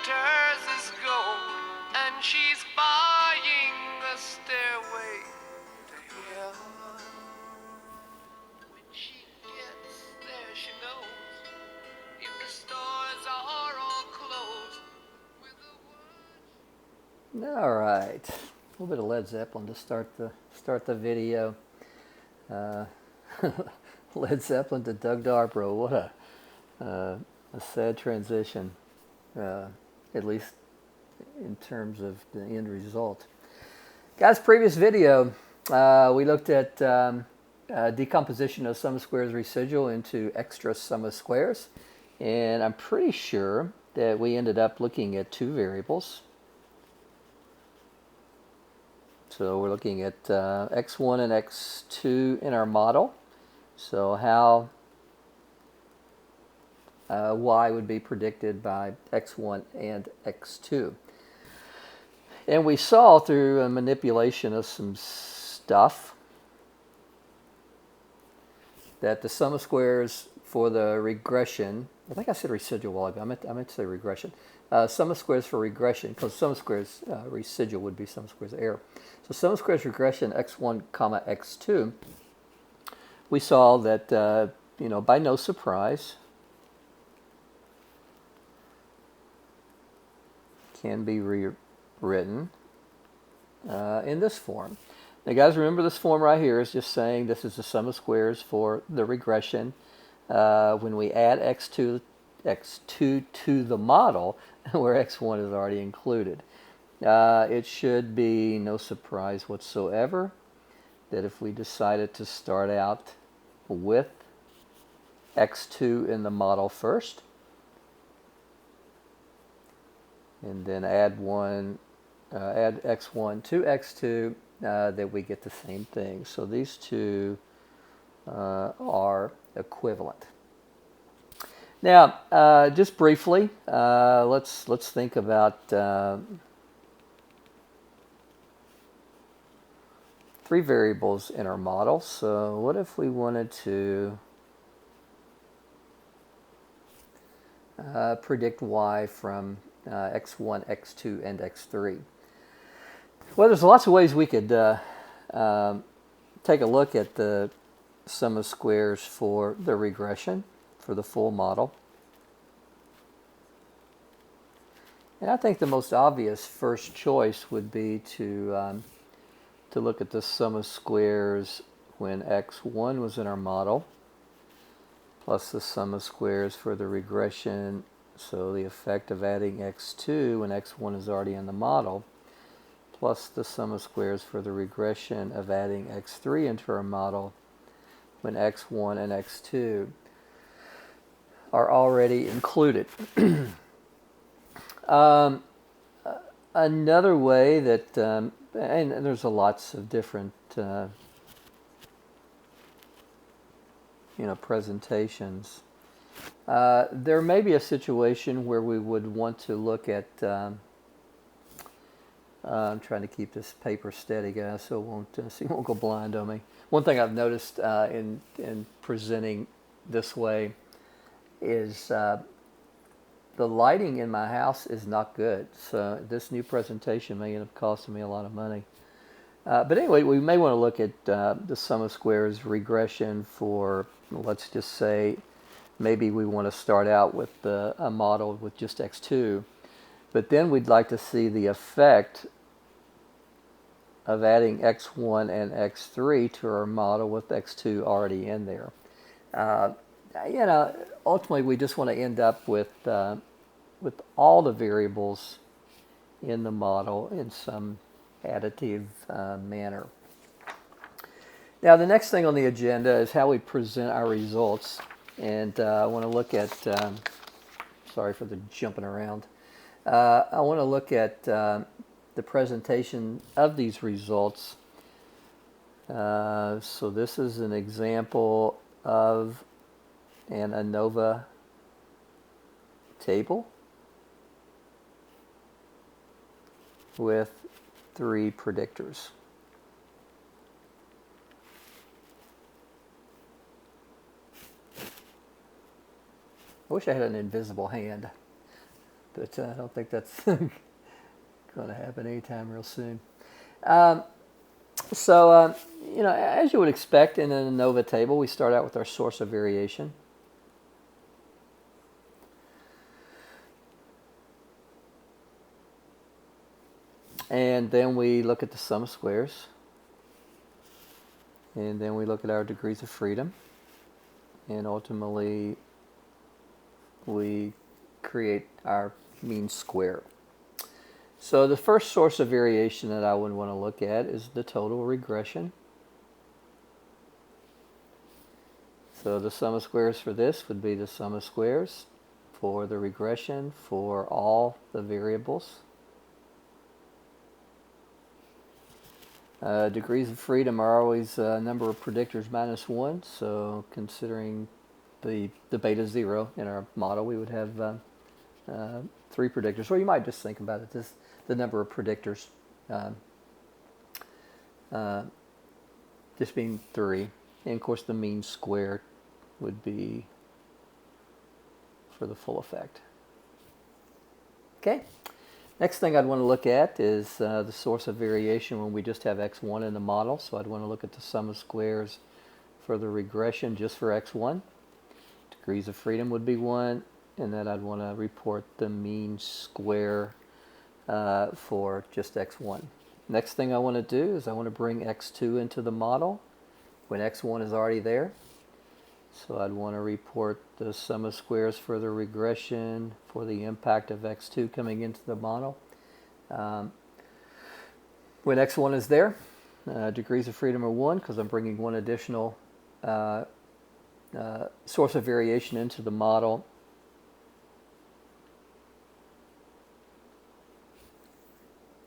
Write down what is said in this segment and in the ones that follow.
hers is gold, and she's buying a stairway to heaven. When she gets there, she knows if the stores are all closed. With the words. All right, a little bit of Led Zeppelin to start the video. Led Zeppelin to Doug Darbro. What a sad transition, at least in terms of the end result. Guys, previous video, we looked at decomposition of sum of squares residual into extra sum of squares. And I'm pretty sure that we ended up looking at two variables. So we're looking at x1 and x2 in our model. So how y would be predicted by x1 and x2. And we saw through a manipulation of some stuff that the sum of squares for the regression, I think I said residual while ago, I meant to say regression. Sum of squares for regression, because sum of squares residual would be sum of squares error. So sum of squares regression x1 comma x2, we saw that, by no surprise, can be rewritten in this form. Now guys, remember this form right here is just saying this is the sum of squares for the regression. When we add x2 to the model, where x1 is already included. It should be no surprise whatsoever that if we decided to start out with x2 in the model first, and then add x1 to x2, that we get the same thing. So these two are equivalent. Now, just briefly, let's think about three variables in our model. So what if we wanted to predict y from x1, x2, and x3? Well, there's lots of ways we could take a look at the sum of squares for the regression, for the full model. And I think the most obvious first choice would be to look at the sum of squares when x1 was in our model, plus the sum of squares for the regression, so the effect of adding x2 when x1 is already in the model, plus the sum of squares for the regression of adding x3 into our model when x1 and x2 are already included. Another way that, and there's lots of different presentations. There may be a situation where we would want to look at, I'm trying to keep this paper steady, guys, so it won't go blind on me. One thing I've noticed in presenting this way is the lighting in my house is not good. So this new presentation may end up costing me a lot of money. But anyway, we may want to look at the sum of squares regression for, let's just say, maybe we want to start out with a model with just x2. But then we'd like to see the effect of adding x1 and x3 to our model with x2 already in there. Ultimately we just want to end up with all the variables in the model in some additive manner. Now the next thing on the agenda is how we present our results, and I want to look at, sorry for the jumping around, I want to look at the presentation of these results. So this is an example of an ANOVA table with three predictors. I wish I had an invisible hand. but I don't think that's going to happen anytime real soon. So, as you would expect in an ANOVA table, we start out with our source of variation. And then we look at the sum of squares. And then we look at our degrees of freedom. And ultimately, we create our mean square. So the first source of variation that I would want to look at is the total regression. So the sum of squares for this would be the sum of squares for the regression for all the variables. Degrees of freedom are always a number of predictors minus 1, so considering the beta 0 in our model, we would have 3 predictors, or you might just think about it as the number of predictors just being 3. And of course the mean square would be for the full effect. Okay. Next thing I'd want to look at is the source of variation when we just have x1 in the model. So I'd want to look at the sum of squares for the regression just for x1. Degrees of freedom would be 1, and then I'd want to report the mean square for just x1. Next thing I want to do is I want to bring x2 into the model when x1 is already there. So I'd want to report the sum of squares for the regression for the impact of x2 coming into the model. When x1 is there, degrees of freedom are 1 because I'm bringing one additional source of variation into the model.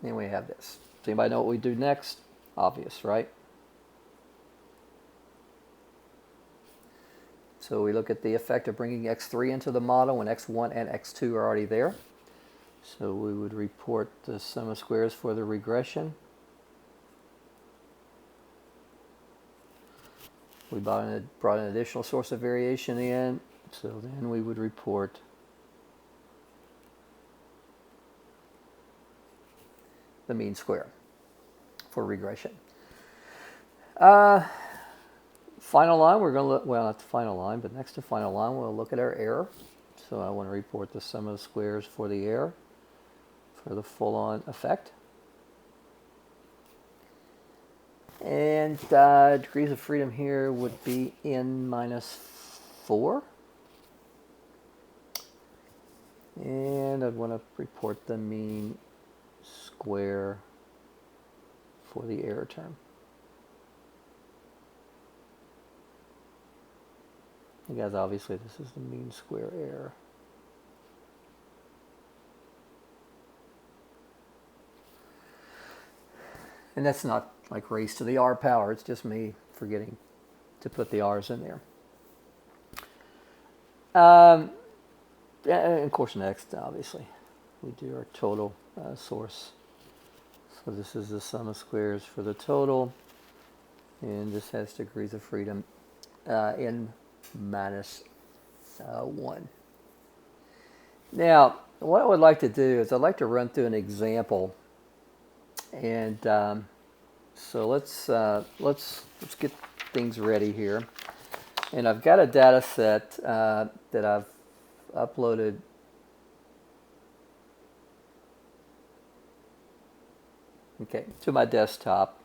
And we have this. Does anybody know what we do next? Obvious, right? So we look at the effect of bringing x3 into the model when x1 and x2 are already there. So we would report the sum of squares for the regression. We brought an additional source of variation in, so then we would report the mean square for regression. Final line, we're going to look, well, not the final line, but next to final line, we'll look at our error. So I want to report the sum of squares for the error for the full-on effect. And degrees of freedom here would be n minus 4. And I'd want to report the mean square for the error term. You guys, obviously this is the mean square error. And that's not like raised to the r power, it's just me forgetting to put the r's in there. And of course next, obviously, we do our total source. So this is the sum of squares for the total, and this has degrees of freedom in minus 1. Now, what I would like to do is I'd like to run through an example, and so let's get things ready here. And I've got a data set that I've uploaded to my desktop,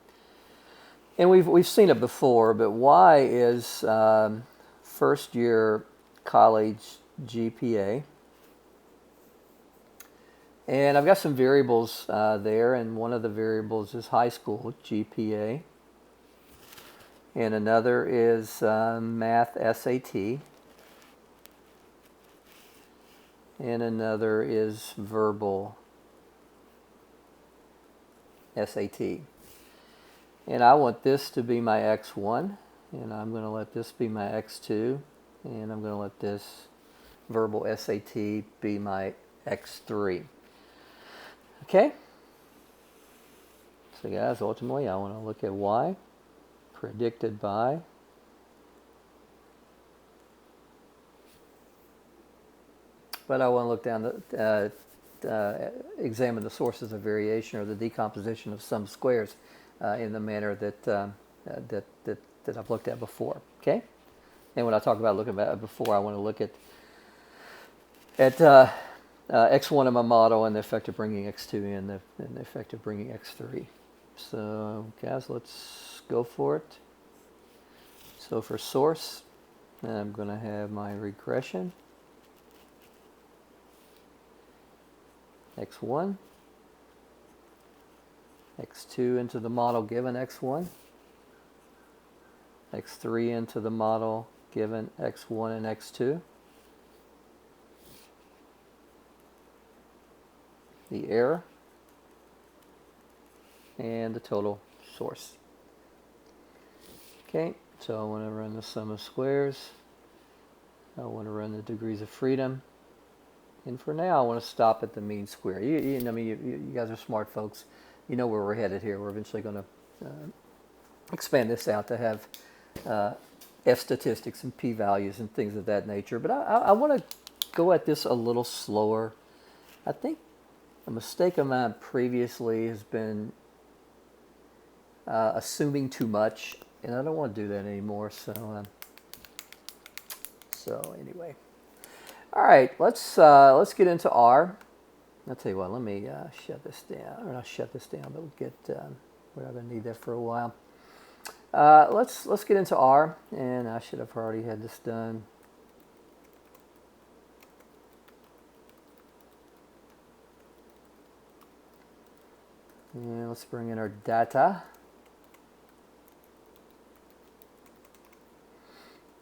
and we've seen it before, but Y is first year college GPA, and I've got some variables there, and one of the variables is high school GPA, and another is math SAT, and another is verbal SAT. And I want this to be my x1, and I'm going to let this be my x2, and I'm going to let this verbal SAT be my x3. Okay? So guys, ultimately I want to look at Y predicted by but I want to look down examine the sources of variation or the decomposition of some squares in the manner that I've looked at before. Okay, and when I talk about looking at before, I want to look at x1 in my model and the effect of bringing x2 in and the effect of bringing x3. So guys, let's go for it. So for source, I'm going to have my regression, x1, x2 into the model given x1, x3 into the model given x1 and x2, the error, and the total source. Okay, so I want to run the sum of squares. I want to run the degrees of freedom. And for now, I want to stop at the mean square. You guys are smart folks. You know where we're headed here. We're eventually going to expand this out to have F statistics and p-values and things of that nature. But I want to go at this a little slower. I think a mistake of mine previously has been assuming too much, and I don't want to do that anymore. So anyway, all right, let's get into R. I'll tell you what. Let me shut this down, or not shut this down, but we'll get we're not going to need that for a while. Let's get into R, and I should have already had this done. And let's bring in our data.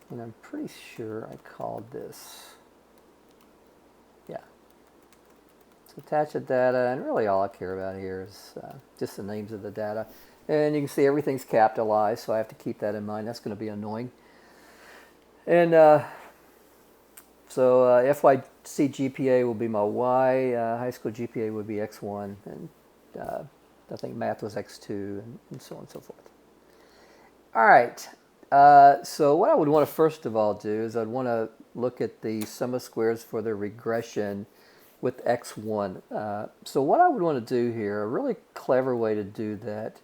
And I'm pretty sure I called this. Yeah. So attach the data, and really all I care about here is just the names of the data. And you can see everything's capitalized, so I have to keep that in mind. That's going to be annoying. And so FYC GPA will be my Y, high school GPA would be X1, and I think math was X2, and so on and so forth. All right. So what I would want to first of all do is I'd want to look at the sum of squares for the regression with x1. So what I would want to do here, a really clever way to do that,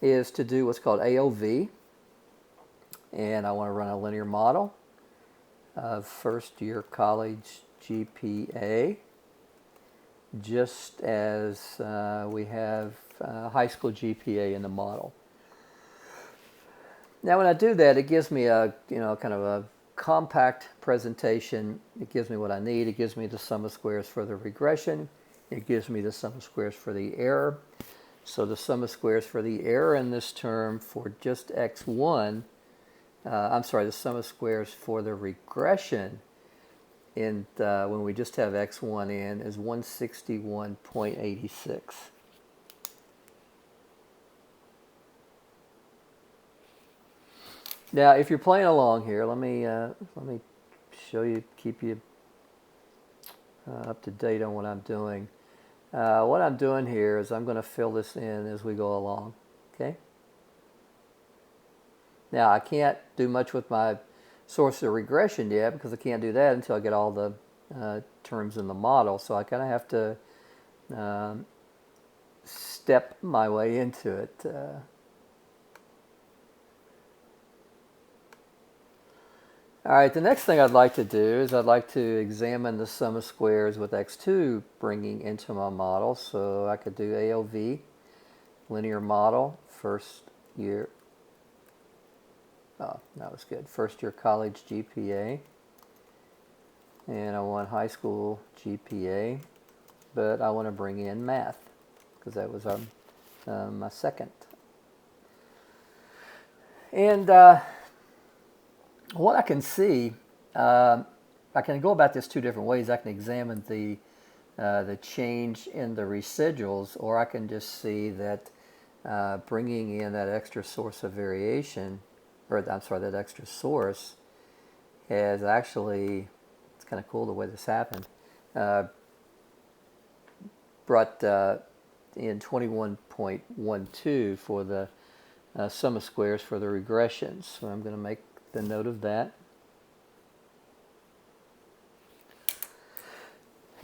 is to do what's called AOV. And I want to run a linear model of first year college GPA, just as we have high school GPA in the model. Now when I do that, it gives me a kind of a compact presentation. It gives me what I need. It gives me the sum of squares for the regression. It gives me the sum of squares for the error. So the sum of squares for the error in this term for just x1, the sum of squares for the regression in when we just have x1 in is 161.86. Now, if you're playing along here, let me show you, keep you up to date on what I'm doing. What I'm doing here is I'm going to fill this in as we go along. Okay. Now, I can't do much with my source of regression yet because I can't do that until I get all the terms in the model. So I kind of have to step my way into it. All right, the next thing I'd like to do is I'd like to examine the sum of squares with x2 bringing into my model. So I could do AOV, linear model, first year. Oh, that was good. First year college GPA. And I want high school GPA, but I want to bring in math because that was my second. And what I can see, I can go about this two different ways. I can examine the change in the residuals, or I can just see that bringing in that extra source of variation, that extra source has actually, it's kind of cool the way this happened, brought in 21.12 for the sum of squares for the regressions. So I'm going to make the note of that.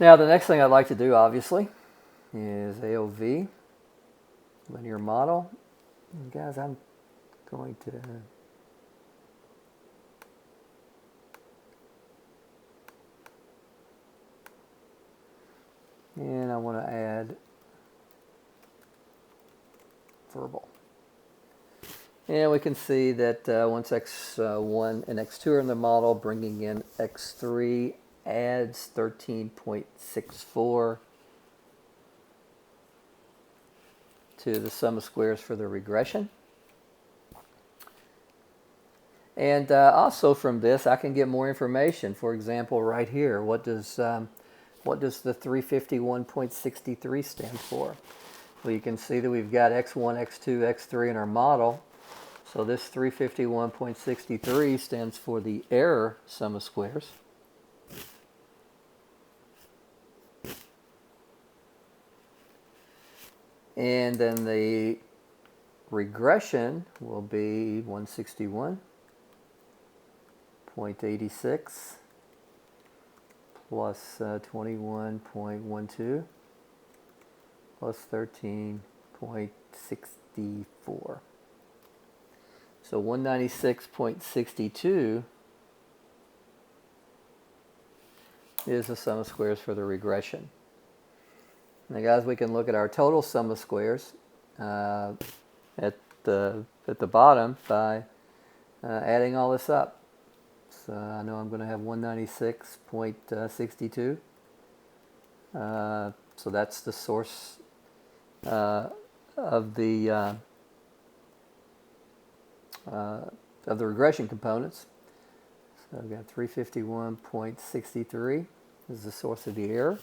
Now the next thing I'd like to do, obviously, is AOV, linear model. And guys, I'm going to and I want to add verbal. And we can see that once x1 and x2 are in the model, bringing in x3 adds 13.64 to the sum of squares for the regression. And also from this, I can get more information. For example, right here, what does the 351.63 stand for? Well, you can see that we've got x1, x2, x3 in our model. So this 351.63 stands for the error sum of squares. And then the regression will be 161.86 plus 21.12 plus 13.64. So 196.62 is the sum of squares for the regression. Now guys, we can look at our total sum of squares at the bottom by adding all this up. So I know I'm going to have 196.62. So that's the source of the regression components. So I've got 351.63 is the source of the error.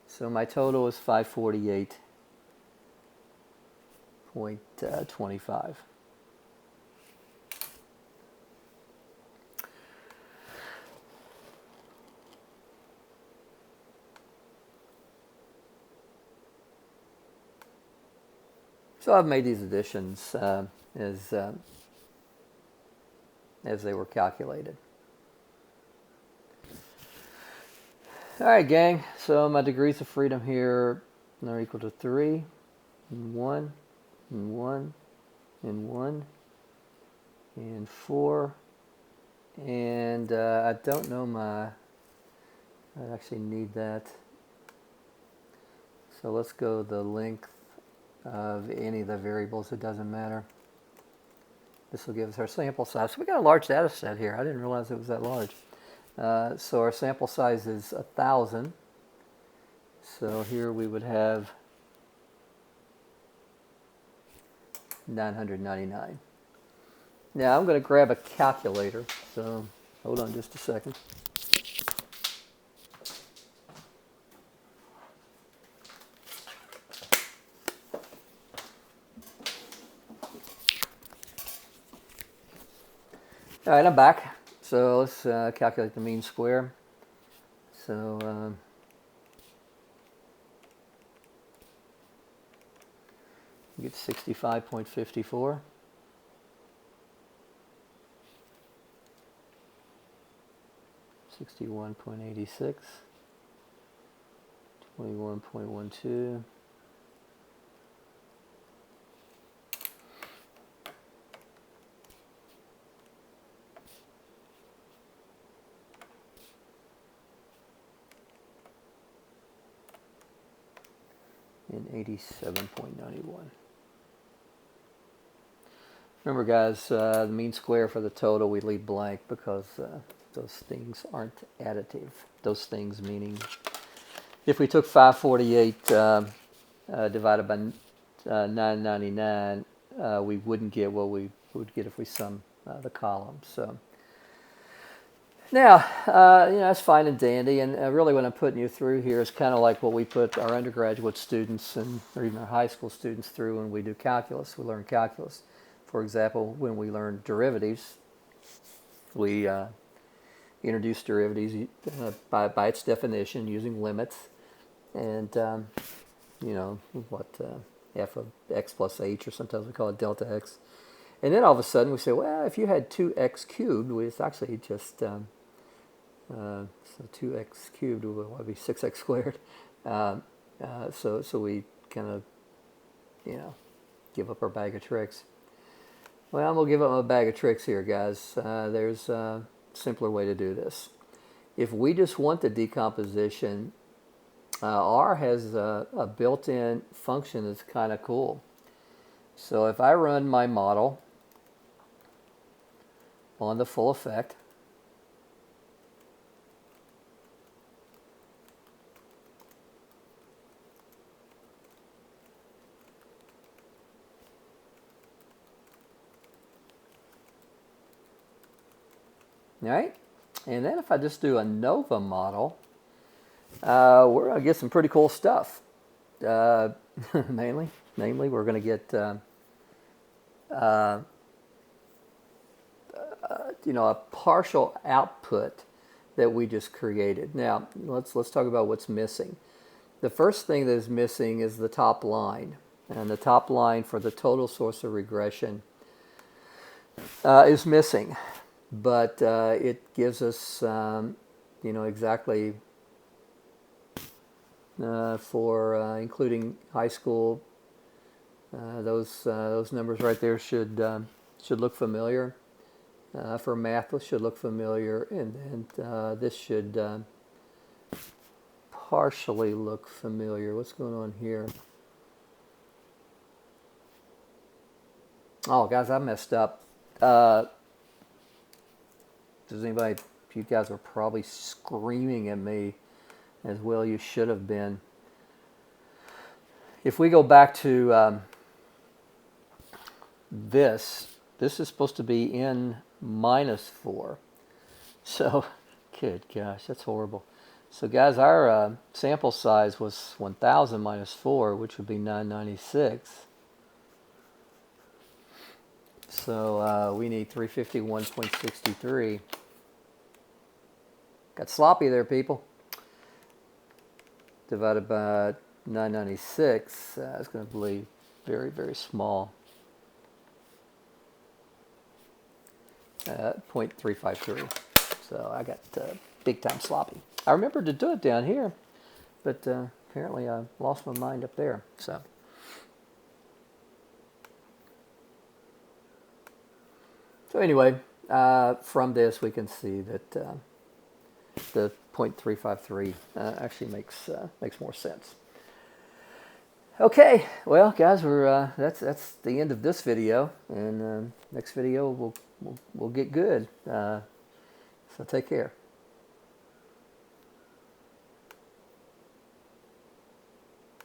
So my total is 548.25. So I've made these additions as they were calculated. All right, gang. So my degrees of freedom here are equal to 3, and 1, and 1, and 1, and 4. And I don't know I actually need that. So let's go the length of any of the variables. It doesn't matter. This will give us our sample size. So we got a large data set here. I didn't realize it was that large. So our sample size is 1,000. So here we would have 999. Now I'm going to grab a calculator. So hold on just a second. All right, I'm back. So let's calculate the mean square. So you get 65.54. 61.86. 21.12. And 87.91. Remember, guys, the mean square for the total we leave blank because those things aren't additive. Those things meaning if we took 548 divided by 999, we wouldn't get what we would get if we sum the columns. So now, that's fine and dandy, and really what I'm putting you through here is kind of like what we put our undergraduate students or even our high school students through when we do calculus. We learn calculus. For example, when we learn derivatives, we introduce derivatives by its definition using limits, and f of x plus h, or sometimes we call it delta x. And then all of a sudden we say, well, if you had 2x cubed, it's actually just So 2x cubed would be 6x squared. So we kind of, give up our bag of tricks. Well, I'm going to give up my bag of tricks here, guys. There's a simpler way to do this. If we just want the decomposition, R has a built-in function that's kind of cool. So if I run my model on the full effect, all right, and then if I just do a ANOVA model, we're going to get some pretty cool stuff. Namely, we're going to get a partial output that we just created. Now let's talk about what's missing. The first thing that is missing is the top line, and the top line for the total source of regression is missing, but it gives us exactly for including high school. Those numbers right there should look familiar. For math, this should look familiar, and this should partially look familiar. What's going on here? Oh, guys, I messed up. Does anybody? You guys are probably screaming at me, as well you should have been. If we go back to this is supposed to be n minus 4. So, good gosh, that's horrible. So guys, our sample size was 1000 minus 4, which would be 996. So we need 351.63. Got sloppy there, people. Divided by 996, it's going to be very, very small. 0.353. So I got big time sloppy. I remembered to do it down here, but apparently I lost my mind up there. So anyway, from this we can see that the 0.353 actually makes more sense. Okay, well, guys, we're that's the end of this video, and next video we'll get good. So take care.